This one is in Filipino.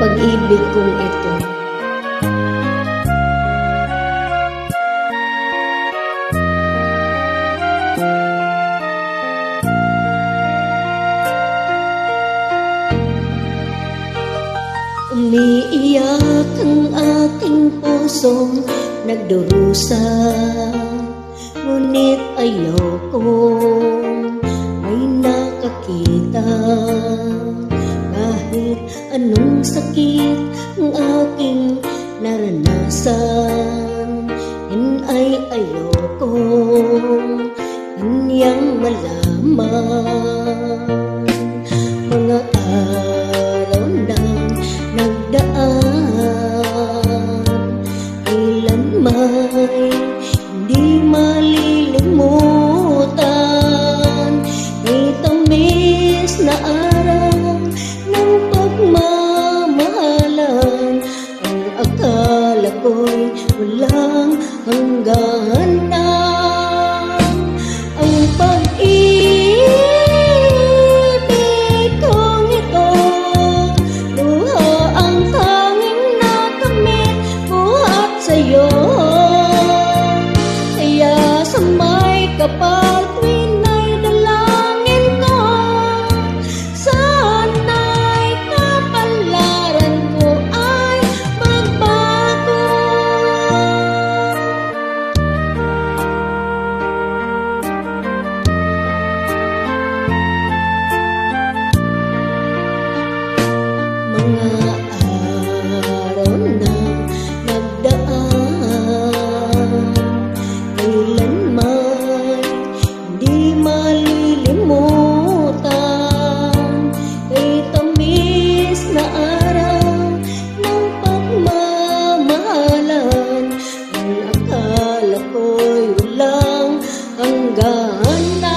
pag-ibig kong ito. Umiiyak ang aking pusong nagdurusa, ngunit ayokong may nakakita. Kahit anong sakit ang aking naranasan, ay ayokong kanyang malaman. Mga araw nang nagdaan, kailanmay hindi malilimutan. May tamis na araw ng pagmamahalan, ang akala ko'y walang hanggan na. Ang pag-ibig kong ito, luha ang tanging nakamit buhat sa'yo. Kaya sa may kapal tuwing ay dalangin ko, sana'y kapalaran ko ay magbago. Mga araw na nagdaan, kailanman hindi malilimutan. Kay tamis na araw ng pagmamahalan, ang akala ko'y walang hanggan na.